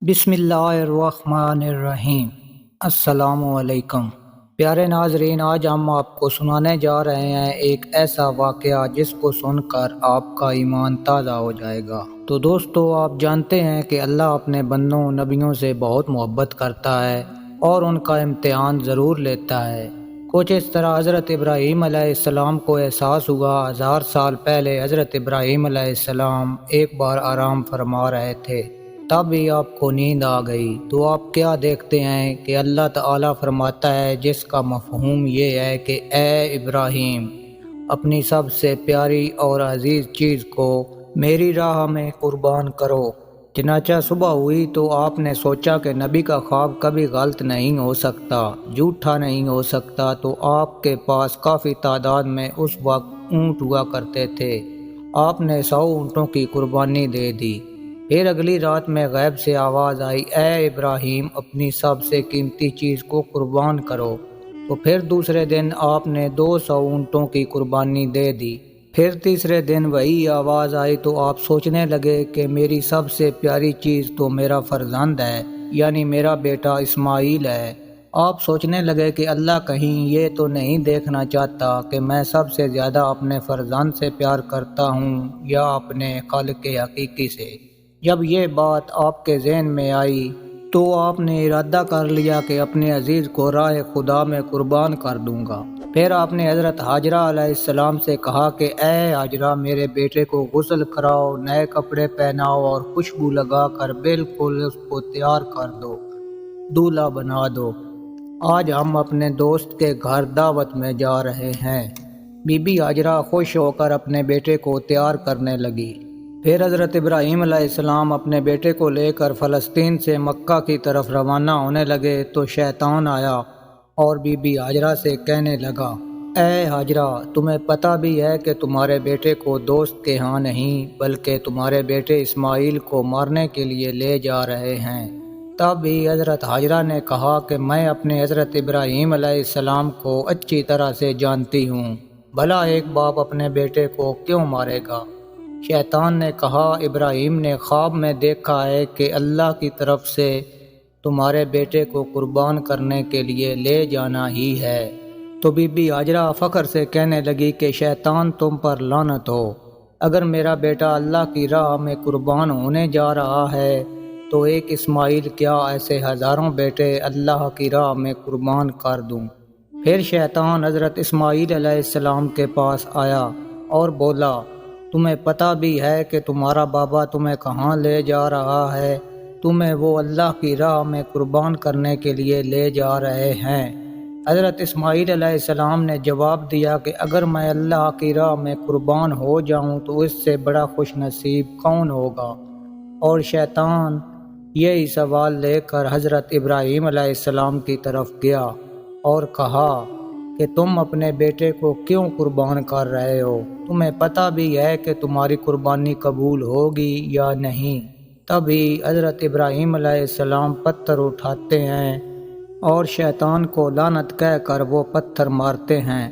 بسم اللہ الرحمن الرحیم۔ السلام علیکم پیارے ناظرین، آج ہم آپ کو سنانے جا رہے ہیں ایک ایسا واقعہ جس کو سن کر آپ کا ایمان تازہ ہو جائے گا۔ تو دوستو، آپ جانتے ہیں کہ اللہ اپنے بندوں نبیوں سے بہت محبت کرتا ہے اور ان کا امتحان ضرور لیتا ہے۔ کچھ اس طرح حضرت ابراہیم علیہ السلام کو احساس ہوا 1000 سال پہلے حضرت ابراہیم علیہ السلام ایک بار آرام فرما رہے تھے، تب ہی آپ کو نیند آ گئی۔ تو آپ کیا دیکھتے ہیں کہ اللہ تعالیٰ فرماتا ہے، جس کا مفہوم یہ ہے کہ اے ابراہیم، اپنی سب سے پیاری اور عزیز چیز کو میری راہ میں قربان کرو۔ چنانچہ صبح ہوئی تو آپ نے سوچا کہ نبی کا خواب کبھی غلط نہیں ہو سکتا، جھوٹا نہیں ہو سکتا۔ تو آپ کے پاس کافی تعداد میں اس وقت اونٹ ہوا کرتے تھے۔ آپ نے 100 اونٹوں کی قربانی دے دی۔ پھر اگلی رات میں غیب سے آواز آئی، اے ابراہیم، اپنی سب سے قیمتی چیز کو قربان کرو۔ تو پھر دوسرے دن آپ نے 200 اونٹوں کی قربانی دے دی۔ پھر تیسرے دن وہی آواز آئی تو آپ سوچنے لگے کہ میری سب سے پیاری چیز تو میرا فرزند ہے، یعنی میرا بیٹا اسماعیل ہے۔ آپ سوچنے لگے کہ اللہ کہیں یہ تو نہیں دیکھنا چاہتا کہ میں سب سے زیادہ اپنے فرزند سے پیار کرتا ہوں یا اپنے خالق حقیقی سے۔ جب یہ بات آپ کے ذہن میں آئی تو آپ نے ارادہ کر لیا کہ اپنے عزیز کو راہ خدا میں قربان کر دوں گا۔ پھر آپ نے حضرت ہاجرہ علیہ السلام سے کہا کہ اے ہاجرہ، میرے بیٹے کو غسل کراؤ، نئے کپڑے پہناؤ اور خوشبو لگا کر بالکل اس کو تیار کر دو، دولہا بنا دو۔ آج ہم اپنے دوست کے گھر دعوت میں جا رہے ہیں۔ بی بی ہاجرہ خوش ہو کر اپنے بیٹے کو تیار کرنے لگی۔ پھر حضرت ابراہیم علیہ السلام اپنے بیٹے کو لے کر فلسطین سے مکہ کی طرف روانہ ہونے لگے تو شیطان آیا اور بی بی ہاجرہ سے کہنے لگا، اے ہاجرہ، تمہیں پتہ بھی ہے کہ تمہارے بیٹے کو دوست کے ہاں نہیں بلکہ تمہارے بیٹے اسماعیل کو مارنے کے لیے لے جا رہے ہیں۔ تب ہی حضرت ہاجرہ نے کہا کہ میں اپنے حضرت ابراہیم علیہ السلام کو اچھی طرح سے جانتی ہوں، بھلا ایک باپ اپنے بیٹے کو کیوں مارے گا؟ شیطان نے کہا، ابراہیم نے خواب میں دیکھا ہے کہ اللہ کی طرف سے تمہارے بیٹے کو قربان کرنے کے لیے لے جانا ہی ہے۔ تو بی بی ہاجرہ فخر سے کہنے لگی کہ شیطان تم پر لعنت ہو، اگر میرا بیٹا اللہ کی راہ میں قربان ہونے جا رہا ہے تو ایک اسماعیل کیا ایسے ہزاروں بیٹے اللہ کی راہ میں قربان کر دوں۔ پھر شیطان حضرت اسماعیل علیہ السلام کے پاس آیا اور بولا، تمہیں پتہ بھی ہے کہ تمہارا بابا تمہیں کہاں لے جا رہا ہے؟ تمہیں وہ اللہ کی راہ میں قربان کرنے کے لیے لے جا رہے ہیں۔ حضرت اسماعیل علیہ السلام نے جواب دیا کہ اگر میں اللہ کی راہ میں قربان ہو جاؤں تو اس سے بڑا خوش نصیب کون ہوگا؟ اور شیطان یہی سوال لے کر حضرت ابراہیم علیہ السلام کی طرف گیا اور کہا کہ تم اپنے بیٹے کو کیوں قربان کر رہے ہو؟ تمہیں پتہ بھی ہے کہ تمہاری قربانی قبول ہوگی یا نہیں؟ تبھی حضرت ابراہیم علیہ السلام پتھر اٹھاتے ہیں اور شیطان کو لعنت کہہ کر وہ پتھر مارتے ہیں۔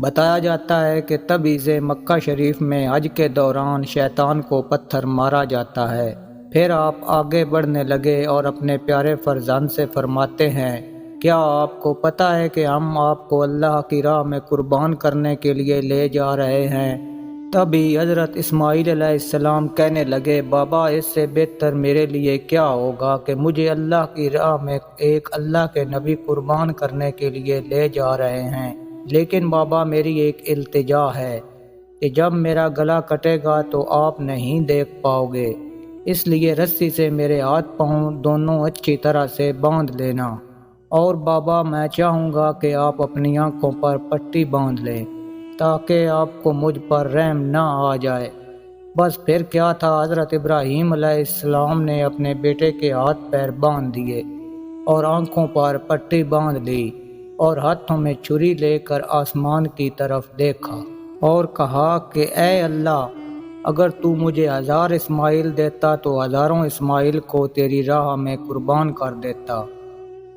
بتایا جاتا ہے کہ تبھی سے مکہ شریف میں حج کے دوران شیطان کو پتھر مارا جاتا ہے۔ پھر آپ آگے بڑھنے لگے اور اپنے پیارے فرزند سے فرماتے ہیں، کیا آپ کو پتہ ہے کہ ہم آپ کو اللہ کی راہ میں قربان کرنے کے لیے لے جا رہے ہیں؟ تبھی حضرت اسماعیل علیہ السلام کہنے لگے، بابا، اس سے بہتر میرے لیے کیا ہوگا کہ مجھے اللہ کی راہ میں ایک اللہ کے نبی قربان کرنے کے لیے لے جا رہے ہیں، لیکن بابا میری ایک التجا ہے کہ جب میرا گلا کٹے گا تو آپ نہیں دیکھ پاؤ گے، اس لیے رسی سے میرے ہاتھ پاؤں دونوں اچھی طرح سے باندھ لینا، اور بابا میں چاہوں گا کہ آپ اپنی آنکھوں پر پٹی باندھ لیں تاکہ آپ کو مجھ پر رحم نہ آ جائے۔ بس پھر کیا تھا، حضرت ابراہیم علیہ السلام نے اپنے بیٹے کے ہاتھ پیر باندھ دیے اور آنکھوں پر پٹی باندھ لی اور ہاتھوں میں چھری لے کر آسمان کی طرف دیکھا اور کہا کہ اے اللہ، اگر تو مجھے 1000 اسماعیل دیتا تو ہزاروں اسماعیل کو تیری راہ میں قربان کر دیتا۔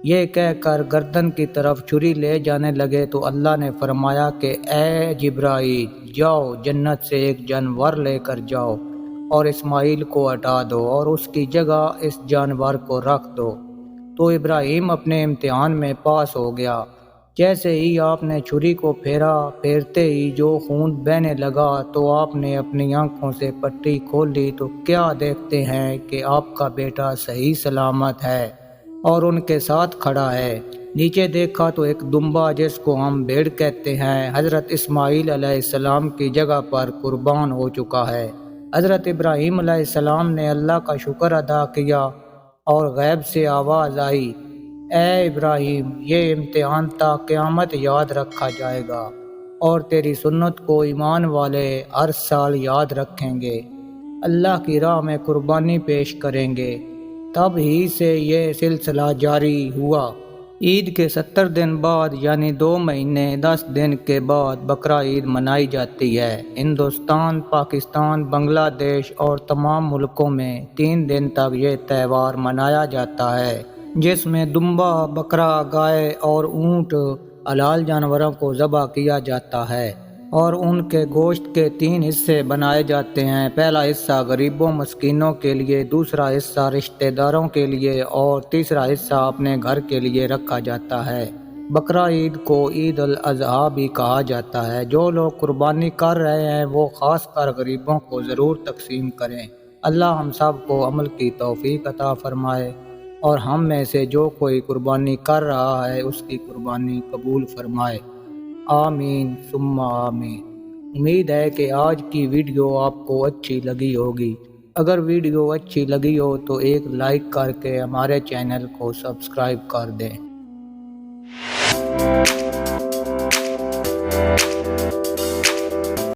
یہ کہہ کر گردن کی طرف چھری لے جانے لگے تو اللہ نے فرمایا کہ اے جبرائیل، جاؤ جنت سے ایک جانور لے کر جاؤ اور اسماعیل کو ہٹا دو اور اس کی جگہ اس جانور کو رکھ دو۔ تو ابراہیم اپنے امتحان میں پاس ہو گیا۔ جیسے ہی آپ نے چھری کو پھیرا، پھیرتے ہی جو خون بہنے لگا تو آپ نے اپنی آنکھوں سے پٹی کھول لی تو کیا دیکھتے ہیں کہ آپ کا بیٹا صحیح سلامت ہے اور ان کے ساتھ کھڑا ہے۔ نیچے دیکھا تو ایک دمبا جس کو ہم بھیڑ کہتے ہیں حضرت اسماعیل علیہ السلام کی جگہ پر قربان ہو چکا ہے۔ حضرت ابراہیم علیہ السلام نے اللہ کا شکر ادا کیا اور غیب سے آواز آئی، اے ابراہیم، یہ امتحان تا قیامت یاد رکھا جائے گا اور تیری سنت کو ایمان والے ہر سال یاد رکھیں گے، اللہ کی راہ میں قربانی پیش کریں گے۔ تب ہی سے یہ سلسلہ جاری ہوا۔ عید کے 70 دن بعد یعنی 2 مہینے 10 دن کے بعد بقرہ عید منائی جاتی ہے۔ ہندوستان، پاکستان، بنگلہ دیش اور تمام ملکوں میں 3 دن تک یہ تہوار منایا جاتا ہے، جس میں دمبا، بکرا، گائے اور اونٹ حلال جانوروں کو ذبح کیا جاتا ہے اور ان کے گوشت کے 3 حصے بنائے جاتے ہیں۔ پہلا حصہ غریبوں مسکینوں کے لیے، دوسرا حصہ رشتہ داروں کے لیے اور تیسرا حصہ اپنے گھر کے لیے رکھا جاتا ہے۔ بقرہ عید کو عید الاضحیٰ بھی کہا جاتا ہے۔ جو لوگ قربانی کر رہے ہیں وہ خاص کر غریبوں کو ضرور تقسیم کریں۔ اللہ ہم سب کو عمل کی توفیق عطا فرمائے اور ہم میں سے جو کوئی قربانی کر رہا ہے اس کی قربانی قبول فرمائے۔ آمین ثم آمین۔ امید ہے کہ آج کی ویڈیو آپ کو اچھی لگی ہوگی۔ اگر ویڈیو اچھی لگی ہو تو ایک لائک کر کے ہمارے چینل کو سبسکرائب کر دیں۔